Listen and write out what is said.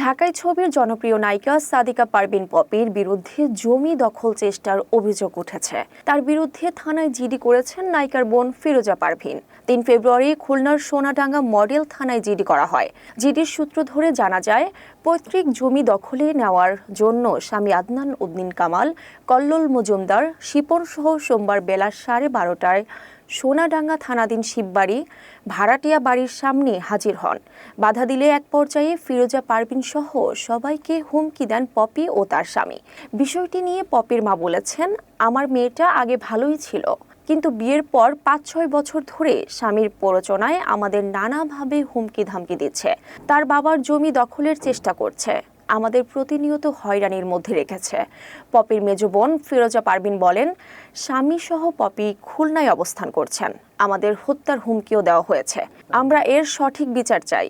ঢাকায় ছবির জনপ্রিয় নায়িকা সাদিকা পারভীন পপির বিরুদ্ধে জমি দখল চেষ্টার অভিযোগ উঠেছে। তার বিরুদ্ধে থানায় জিডি করেছেন নায়িকার বোন ফিরোজা পারভীন। ৩ ফেব্রুয়ারি খুলনার সোনাডাঙ্গা মডেল থানায় জিডি করা হয়। জিডির সূত্র ধরে জানা যায়, পৈতৃক জমি দখলে নেওয়ার জন্য স্বামী আদনান উদ্দিন কামাল, কল্লোল মজুমদার, শিপন সহ সোমবার বেলা 12:30টায় সোনাডাঙ্গা থানাধীন শিববাড়ি ভাড়াটিয়া বাড়ির সামনে হাজির হন। বাধা দিলে এক পর্যায়ে ফিরোজা পারভীন সহ সবাইকে হুমকি দেন পপি ও তার স্বামী। বিষয়টি নিয়ে পপির মা বলেছেন, আমার মেয়েটা আগে ভালোই ছিল, কিন্তু বিয়ের পর ৫-৬ বছর ধরে স্বামীর প্ররোচনায় আমাদের নানাভাবে হুমকি ধামকি দিচ্ছে। তার বাবার জমি দখলের চেষ্টা করছে, আমাদের প্রতিনিয়ত হয়রানির মধ্যে রেখেছে। পপির মেজ বোন ফিরোজা পারভীন বলেন, স্বামী সহ পপি খুলনায় অবস্থান করছেন, আমাদের হত্যার হুমকিও দেওয়া হয়েছে। আমরা এর সঠিক বিচার চাই।